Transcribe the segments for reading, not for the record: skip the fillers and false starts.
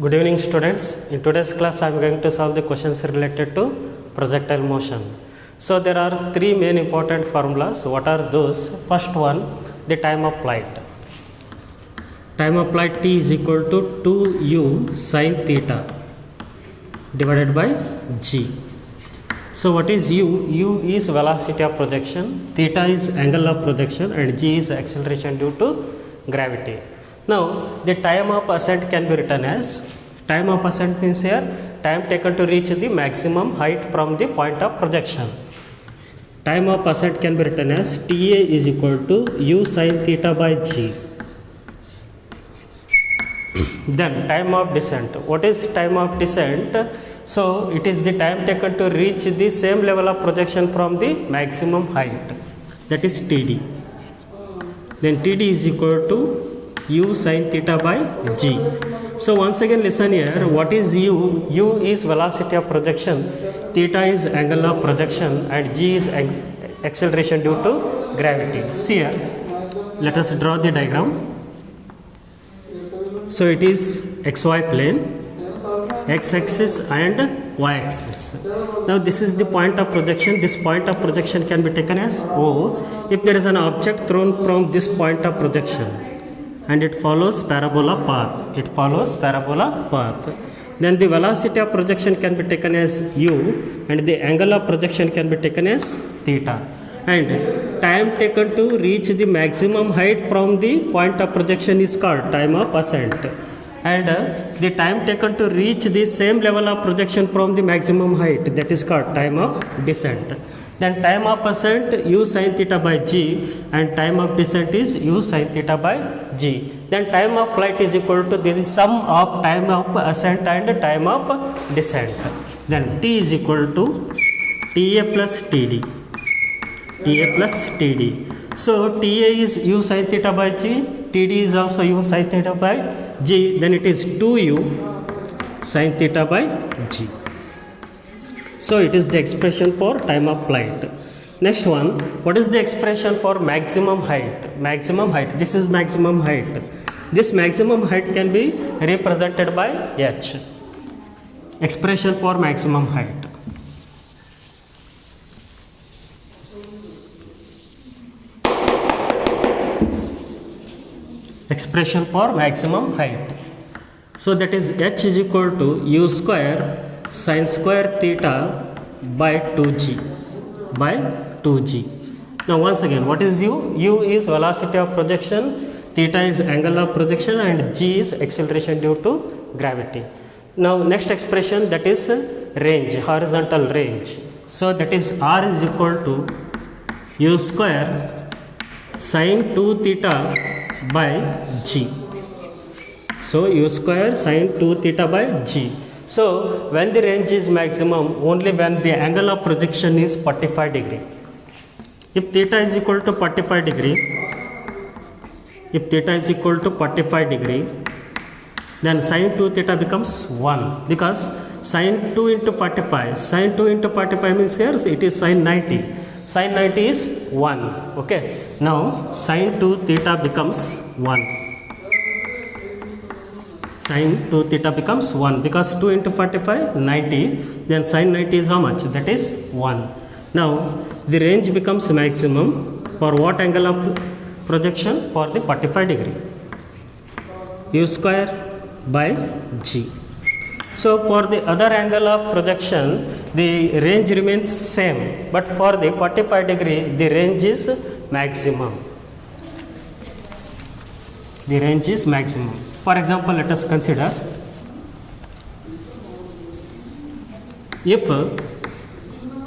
Good evening students. In today's class I am going to solve the questions related to projectile motion. So there are three main important formulas. What are those? First one, the time of flight. Time of flight t is equal to 2u sin theta divided by g. So what is u? U is velocity of projection, theta is angle of projection and g is acceleration due to gravity. Now the time of ascent can be written as, time of ascent means here time taken to reach the maximum height from the point of projection. Time of ascent can be written as TA is equal to u sin theta by g. Then time of descent. What is time of descent? So it is the time taken to reach the same level of projection from the maximum height, that is TD. Then TD is equal to u sin theta by g. So once again listen here, what is u? U is velocity of projection, theta is angle of projection and g is acceleration due to gravity. See here, let us draw the diagram. So it is xy plane, x-axis and y-axis. Now this is the point of projection. This point of projection can be taken as O if there is an object thrown from this point of projection and it follows parabola path. It follows parabola path. Then the velocity of projection can be taken as u and the angle of projection can be taken as theta. And time taken to reach the maximum height from the point of projection is called time of ascent. And the time taken to reach the same level of projection from the maximum height, that is called time of descent. Then time of ascent u sin theta by g and time of descent is u sin theta by g. Then time of flight is equal to the sum of time of ascent and time of descent. Then t is equal to Ta plus Td. Ta plus Td. So Ta is u sin theta by g, Td is also u sin theta by g, then it is 2u sin theta by g. So it is the expression for time of flight. Next one, what is the expression for maximum height? Maximum height, this is maximum height. This maximum height can be represented by h. Expression for maximum height. Expression for maximum height. So that is h is equal to u square sin square theta by 2g by 2g. Now once again, what is u? U is velocity of projection, theta is angle of projection and g is acceleration due to gravity. Now next expression, that is range, horizontal range. So that is r is equal to u square sin 2 theta by g. So u square sin 2 theta by g. So when the range is maximum, only when the angle of projection is 45 degree. If theta is equal to 45 degree, if theta is equal to 45 degree, then sin 2 theta becomes 1, because sin 2 into 45, sin 2 into 45 means here it is sin 90. Sin 90 is 1. Okay. Now sin 2 theta becomes 1. Sin 2 theta becomes 1 because 2 into 45 90, then sin 90 is how much? That is 1. Now the range becomes maximum for what angle of projection? For the 45 degree. U square by g. So for the other angle of projection, the range remains same, but for the 45 degree the range is maximum. The range is maximum. For example, let us consider, if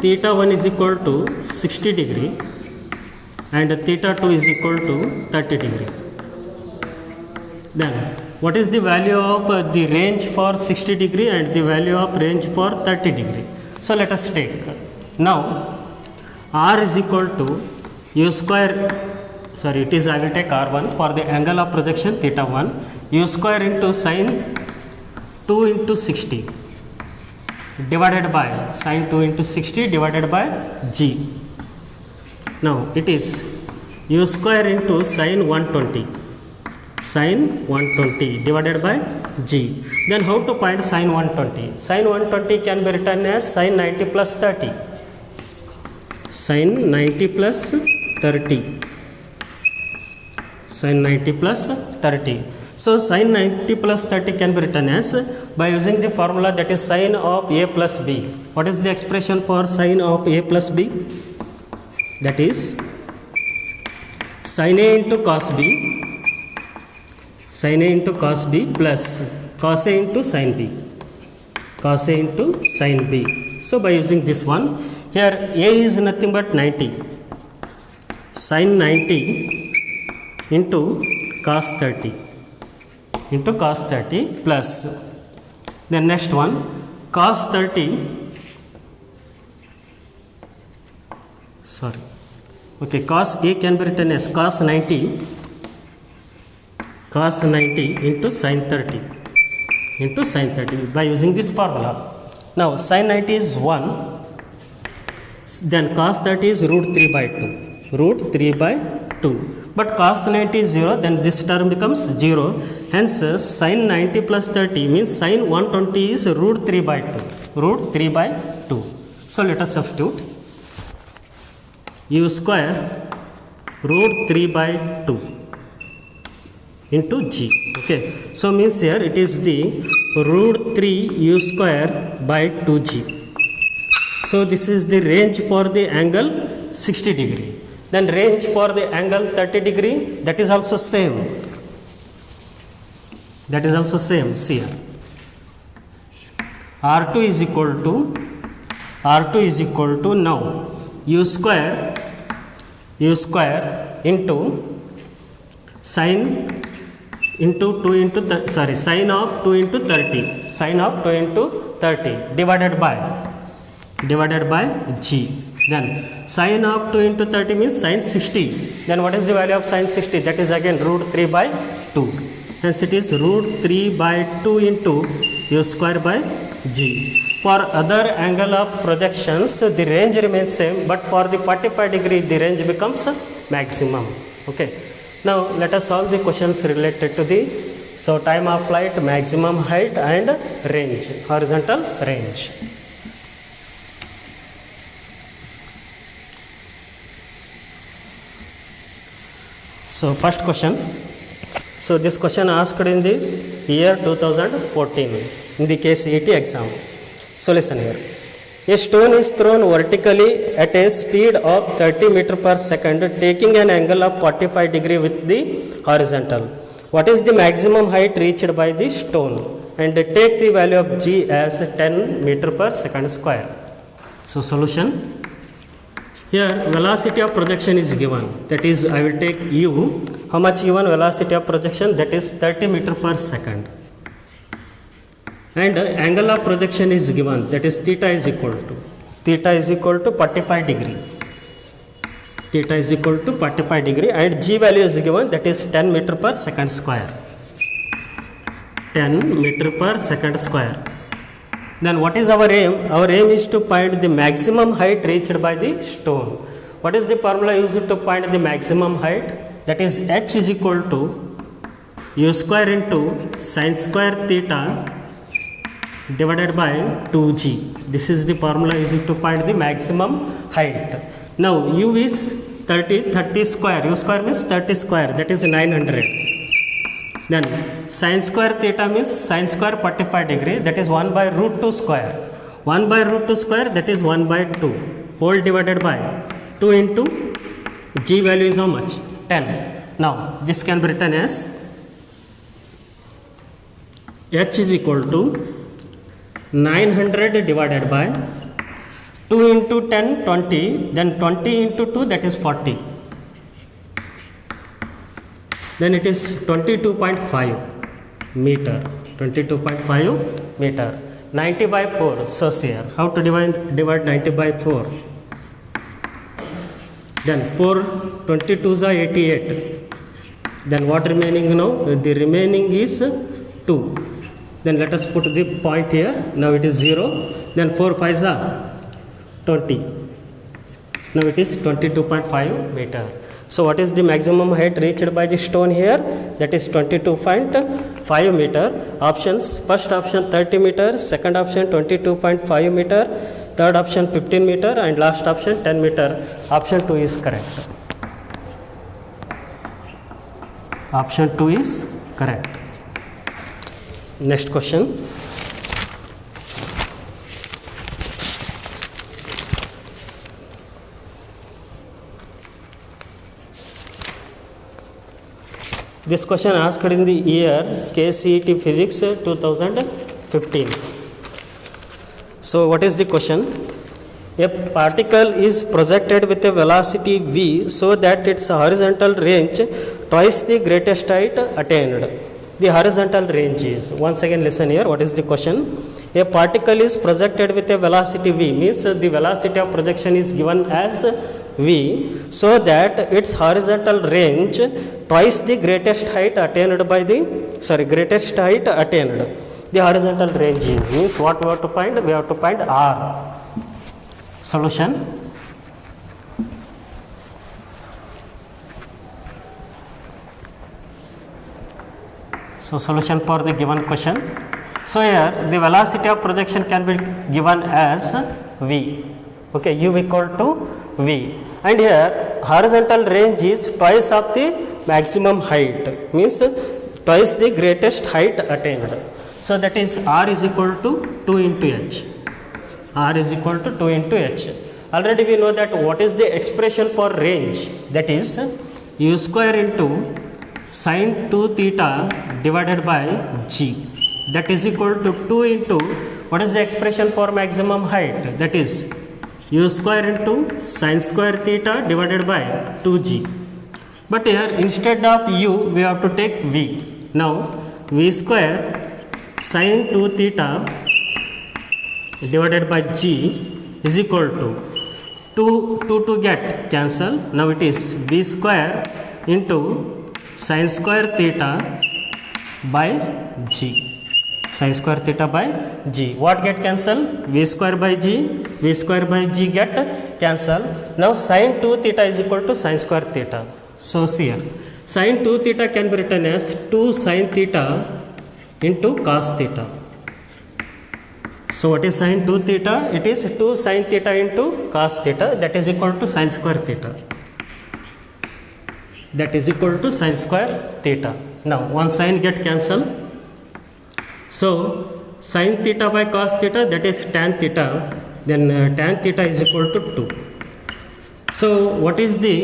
theta 1 is equal to 60 degree and theta 2 is equal to 30 degree, then what is the value of the range for 60 degree and the value of range for 30 degree? So let us take, now r is equal to u square, sorry, it is, I will take r1 for the angle of projection theta 1, u square into sin 2 into 60 divided by sin 2 into 60 divided by g. Now it is u square into sin 120 sin 120 divided by G. Then how to find sin 120? Sin 120 can be written as sin 90 plus 30. Sin 90 plus 30. Sin 90 plus 30. So sin 90 plus 30 can be written as, by using the formula, that is sin of A plus B. What is the expression for sin of A plus B? That is sin A into cos B, sin A into cos B plus cos A into sin B, cos A into sin B. So by using this one, here A is nothing but 90, sin 90 into cos 30, into cos 30 plus, then next one, cos 30, cos A can be written as cos 90 into sin 30, into sin 30 by using this formula. Now sin 90 is 1, then cos 30 is root 3 by 2, root 3 by 2. But cos 90 is 0, then this term becomes 0. Hence sin 90 plus 30 means sin 120 is root 3 by 2, root 3 by 2. So let us substitute u square root 3 by 2 into g. Okay, so means here it is the root 3 u square by 2g. So this is the range for the angle 60 degree. Then range for the angle 30 degree, that is also same. That is also same. See here. R2 is equal to now u square into sin into 2 into sin of 2 into 30, sin of 2 into 30 divided by g. Then sin of 2 into 30 means sin 60. Then what is the value of sin 60? That is again root 3 by 2. Hence it is root 3 by 2 into u square by g. For other angle of projections, the range remains same, but for the 45 degree, the range becomes maximum. Okay. Now let us solve the questions related to the, so time of flight, maximum height and range, horizontal range. So first question. So this question asked in the year 2014 in the case CET exam. So listen here. A stone is thrown vertically at a speed of 30 meter per second, taking an angle of 45 degree with the horizontal. What is the maximum height reached by the stone? And take the value of g as 10 meter per second square. So solution. Here velocity of projection is given, that is I will take u, how much given velocity of projection, that is 30 meter per second, and angle of projection is given, that is theta is equal to 45 degree, theta is equal to 45 degree, and g value is given, that is 10 meter per second square, 10 meter per second square. Then what is our aim? Our aim is to find the maximum height reached by the stone. What is the formula used to find the maximum height? That is h is equal to u square into sin square theta divided by 2g. This is the formula used to find the maximum height. Now u is 30 square, u square means 30 square, that is 900. Then sin square theta means sin square 45 degree, that is 1 by root 2 square. 1 by root 2 square, that is 1 by 2 whole divided by 2 into g value is how much? 10. Now this can be written as h is equal to 900 divided by 2 into 10, 20, then 20 into 2, that is 40. Then it is 22.5 meter, 22.5 meter, 90 by 4. So here, how to divide 90 by 4? Then 4, 22 is 88. Then what remaining now? The remaining is 2. Then let us put the point here. Now it is 0. Then 4 5 is 20. Now it is 22.5 meter. So what is the maximum height reached by the stone here? That is 22.5 5 meter. Options: first option 30 meter, second option 22.5 meter, third option 15 meter, and last option 10 meter. Option 2 is correct. Option 2 is correct. Next question. This question asked in the year KCET Physics 2015. So what is the question? A particle is projected with a velocity v so that its horizontal range twice the greatest height attained. The horizontal range is, once again listen here, what is the question? A particle is projected with a velocity v, means the velocity of projection is given as v, so that its horizontal range twice the greatest height attained by the, greatest height attained. The horizontal range is, means what we have to find? We have to find r. Solution. So solution for the given question. So here the velocity of projection can be given as v. Okay, u equal to v, and here horizontal range is twice of the maximum height, means twice the greatest height attained. So that is r is equal to 2 into h. R is equal to 2 into h. Already we know that what is the expression for range, that is u square into sin 2 theta divided by g, that is equal to 2 into what is the expression for maximum height, that is u square into sin square theta divided by 2g. But here instead of u we have to take v. Now v square sin 2 theta divided by g is equal to 2 get cancel. Now it is v square into sin square theta by g. Sin square theta by g. What get cancel? V square by g. V square by g get cancel. Now sin 2 theta is equal to sin square theta. So see here, sin 2 theta can be written as 2 sin theta into cos theta. So what is sin 2 theta? It is 2 sin theta into cos theta, that is equal to sin square theta. That is equal to sin square theta. Now one sin get cancelled. So sin theta by cos theta, that is tan theta. Then tan theta is equal to 2. So what is the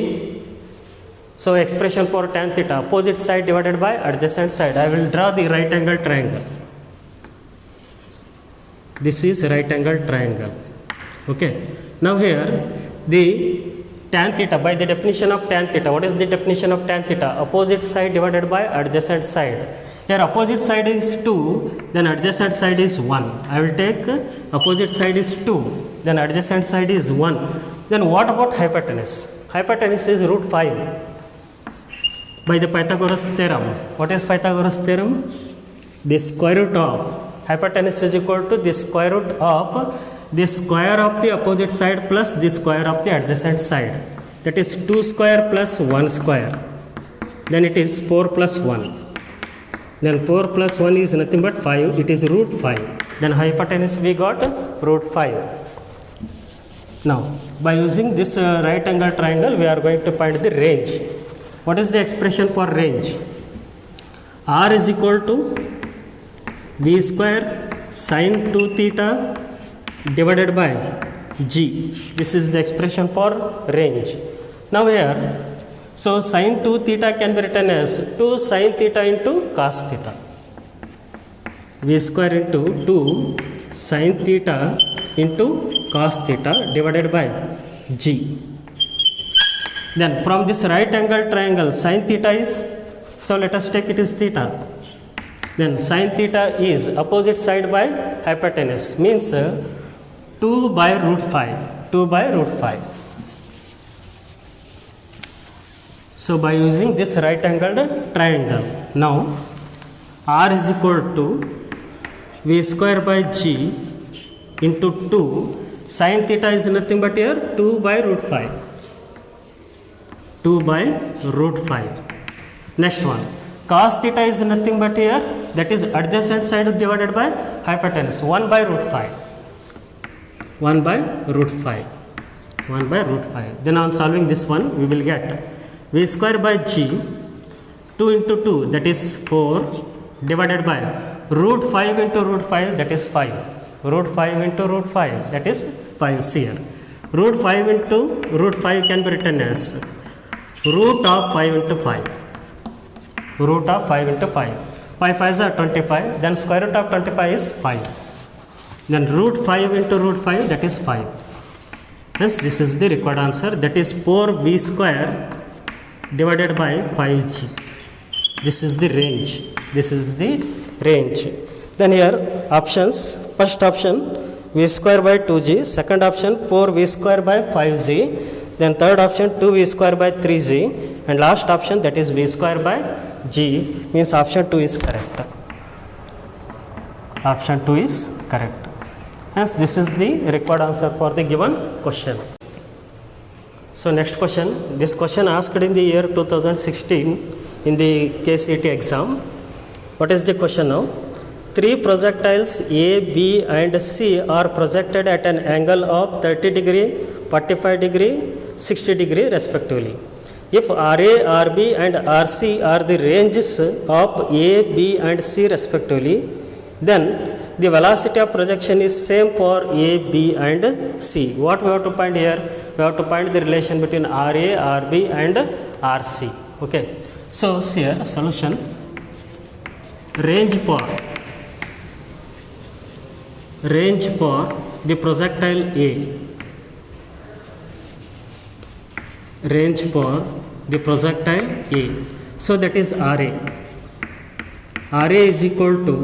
expression for tan theta? Opposite side divided by adjacent side. I will draw the right angle triangle. This is right angle triangle. Okay. Now here the tan theta, by the definition of tan theta, what is the definition of tan theta? Opposite side divided by adjacent side. Here opposite side is 2, then adjacent side is 1. I will take opposite side is 2, then adjacent side is 1. Then what about hypotenuse? Hypotenuse is root 5 by the Pythagoras theorem. What is Pythagoras theorem? The square root of hypotenuse is equal to the square root of the square of the opposite side plus the square of the adjacent side. That is 2 square plus 1 square. Then it is 4 plus 1. Then 4 plus 1 is nothing but 5. It is root 5. Then hypotenuse we got root 5. Now by using this right angle triangle we are going to find the range. What is the expression for range? R is equal to v square sin 2 theta divided by g. This is the expression for range. Now here, so sin 2 theta can be written as 2 sin theta into cos theta. V square into 2 sin theta into cos theta divided by g. Then from this right angle triangle, sin theta is, so let us take it as theta. Then sin theta is opposite side by hypotenuse, means 2 by root 5. 2 by root 5. So by using this right angled triangle, now R is equal to V square by G into 2. Sin theta is nothing but here 2 by root 5. 2 by root 5. Next one. cos theta is nothing but here, that is adjacent side divided by hypotenuse, 1 by root 5. 1 by root 5. 1 by root 5. Then on solving this one, we will get v square by g, 2 into 2, that is 4, divided by root 5 into root 5, that is 5. Root 5 into root 5, that is 5 here. Root 5 into root 5 can be written as root of 5 into 5. Root of 5 into 5. 5 5 is 25, then square root of 25 is 5. Then root 5 into root 5, that is 5. Hence this is the required answer, that is 4v square divided by 5g. This is the range. This is the range. Then here options, first option v square by 2g, second option 4v square by 5g, then third option 2v square by 3g, and last option that is v square by g, means option 2 is correct. Option 2 is correct. Hence this is the required answer for the given question. So next question, this question asked in the year 2016 in the KCET exam. What is the question now? 3 projectiles A, B and C are projected at an angle of 30 degree, 45 degree, 60 degree respectively. If RA, RB and RC are the ranges of A, B and C respectively, then the velocity of projection is same for A, B and C. What we have to find here? We have to find the relation between RA, RB and RC. Okay. So here solution, range for the projectile A, range for the projectile A. So that is RA. RA is equal to,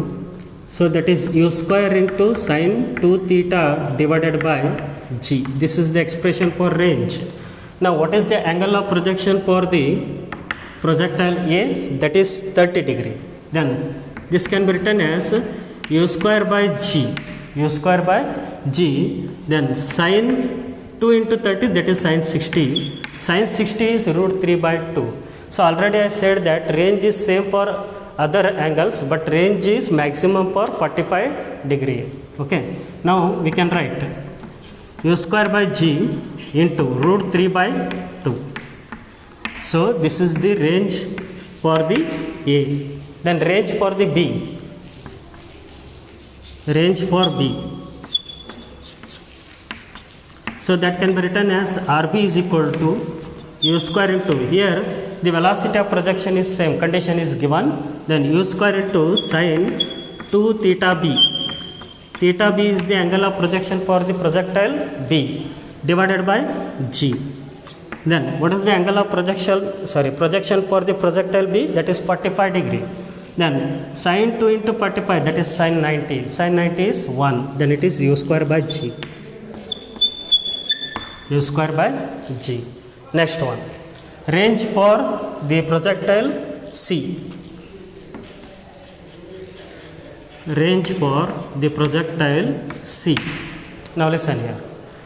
so that is u square into sine 2 theta divided by g. This is the expression for range. Now what is the angle of projection for the projectile A? That is 30 degree. Then this can be written as u square by g. U square by g, then sine 2 into 30, that is sine 60. Sine 60 is root 3 by 2. So already I said that range is same for other angles, but range is maximum for 45 degree. Okay. Now we can write u square by g into root 3 by 2. So this is the range for the A. Then range for the B. Range for B. So that can be written as RB is equal to u square into, here the velocity of projection is same, condition is given, then u square into sine 2 theta B. Theta B is the angle of projection for the projectile B divided by g. Then what is the angle of projection for the projectile B? That is 45 degree. Then sine 2 into 45, that is sine 90. Sine 90 is 1. Then it is u square by g. U square by g. Next one, range for the projectile C. Range for the projectile C. Now listen here.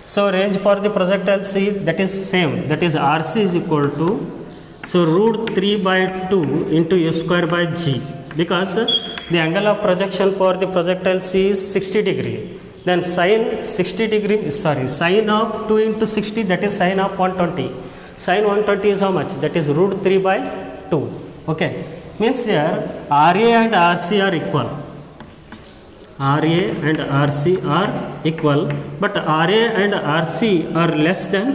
So range for the projectile C, that is same, that is RC is equal to, so root 3 by 2 into u square by g, because the angle of projection for the projectile C is 60 degree. Then sine 60 degree, sine of 2 into 60, that is sine of 120. Sine 120 is how much? That is root 3 by 2. Okay. Means here RA and RC are equal. RA and RC are equal, but RA and RC are less than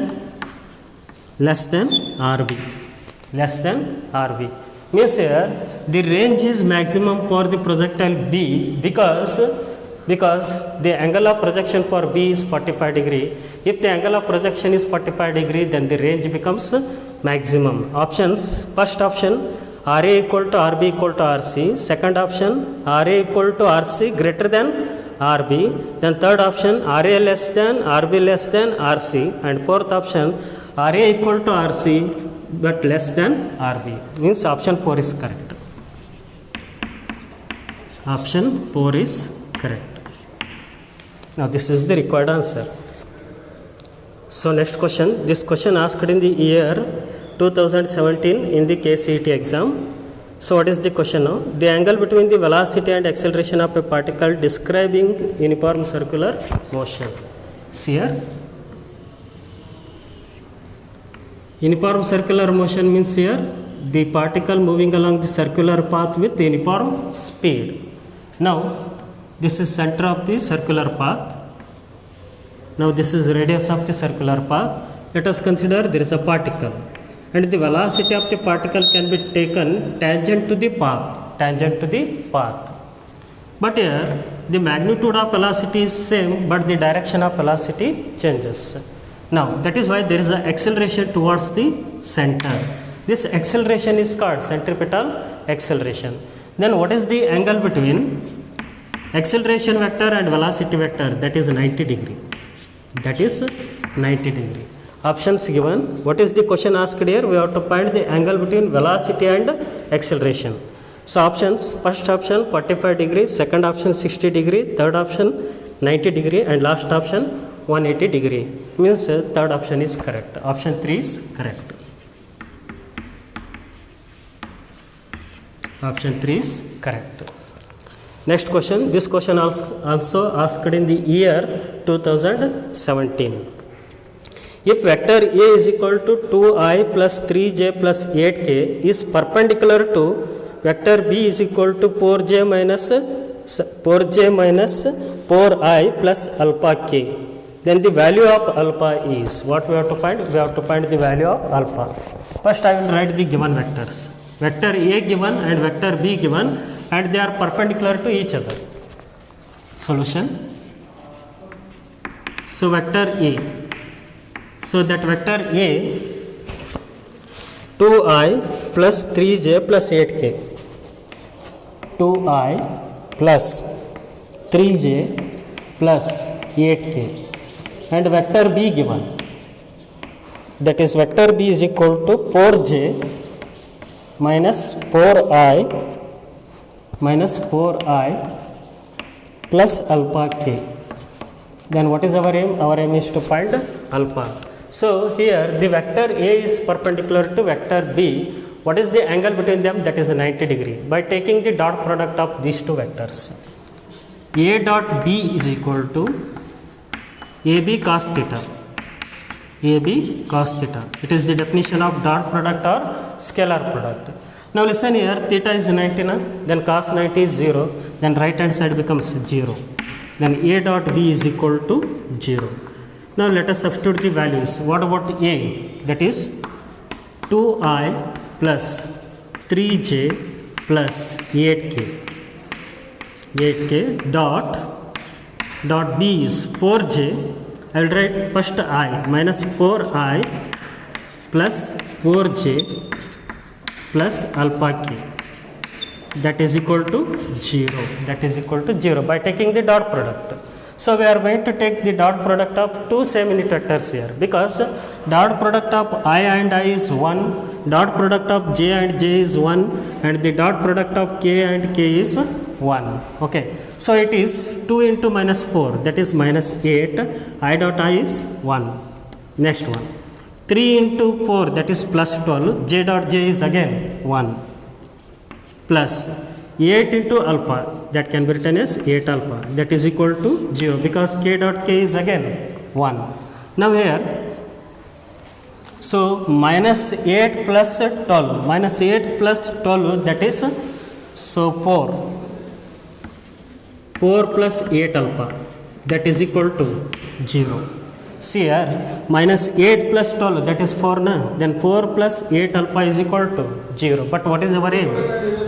RB. Less than RB. Means here the range is maximum for the projectile B because the angle of projection for B is 45 degree. If the angle of projection is 45 degree, then the range becomes maximum. Options, first option RA equal to RB equal to RC, second option RA equal to RC greater than RB, then third option RA less than RB less than RC, and fourth option RA equal to RC but less than RB. Means option 4 is correct. Option 4 is correct. Now this is the required answer. So next question, this question asked in the year 2017 in the KCET exam. So what is the question now? The angle between the velocity and acceleration of a particle describing uniform circular motion. See here. Uniform circular motion means here the particle moving along the circular path with uniform speed. Now this is center of the circular path. Now this is radius of the circular path. Let us consider there is a particle and the velocity of the particle can be taken tangent to the path. But here the magnitude of velocity is same but the direction of velocity changes. Now that is why there is an acceleration towards the center. This acceleration is called centripetal acceleration. Then what is the angle between acceleration vector and velocity vector? That is 90 degree. That is 90 degree. Options given. What is the question asked here? We have to find the angle between velocity and acceleration. So options, first option 45 degree, second option 60 degree, third option 90 degree and last option 180 degree. Means third option is correct. Option 3 is correct. Option 3 is correct. Next question. This question also asked in the year 2017. If vector A is equal to 2i plus 3j plus 8k is perpendicular to vector B is equal to 4j minus 4i plus alpha k, then the value of alpha is what we have to find? We have to find the value of alpha. First I will write the given vectors. Vector A given and vector B given and they are perpendicular to each other. Solution. So vector A. So that vector A 2i plus 3j plus 8k. 2i plus 3j plus 8k and vector B given, that is vector B is equal to 4j minus 4i plus alpha k. Then what is our aim? Our aim is to find alpha. So here the vector A is perpendicular to vector B. What is the angle between them? That is 90 degree. By taking the dot product of these two vectors, A dot B is equal to AB cos theta. AB cos theta. It is the definition of dot product or scalar product. Now listen here, theta is 90 na? Then cos 90 is 0. Then right hand side becomes 0. Then A dot B is equal to 0. Now let us substitute the values. What about A? That is 2i plus 3j plus 8k dot B is 4j. I will write first I minus 4i plus 4j plus alpha k, that is equal to 0. That is equal to 0 by taking the dot product. So we are going to take the dot product of two same unit vectors here, because dot product of I and I is 1, dot product of j and j is 1, and the dot product of k and k is 1. Okay, so it is 2 into minus 4, that is minus 8. I dot I is 1. Next one, 3 into 4, that is plus 12. J dot j is again 1 plus 8 into alpha, that can be written as 8 alpha, that is equal to 0 because k dot k is again 1. Now here, so minus 8 plus 12, minus 8 plus 12, that is so 4 plus 8 alpha, that is equal to 0. See here, minus 8 plus 12, that is 4 na? Then 4 plus 8 alpha is equal to 0. But what is our aim?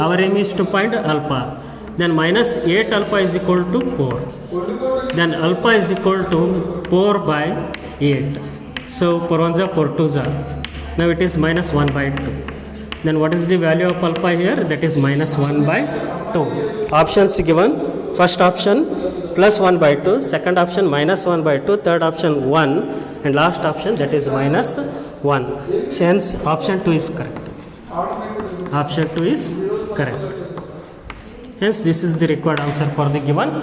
Our aim is to find alpha. Then minus 8 alpha is equal to 4. Then alpha is equal to 4 by 8. So 4 1s are 4 2s are. Now it is minus 1 by 2. Then what is the value of alpha here? That is minus 1 by 2. Options given. First option plus 1 by 2, second option minus 1 by 2, third option 1, and last option that is minus 1. Hence option 2 is correct. Option 2 is correct. Hence this is the required answer for the given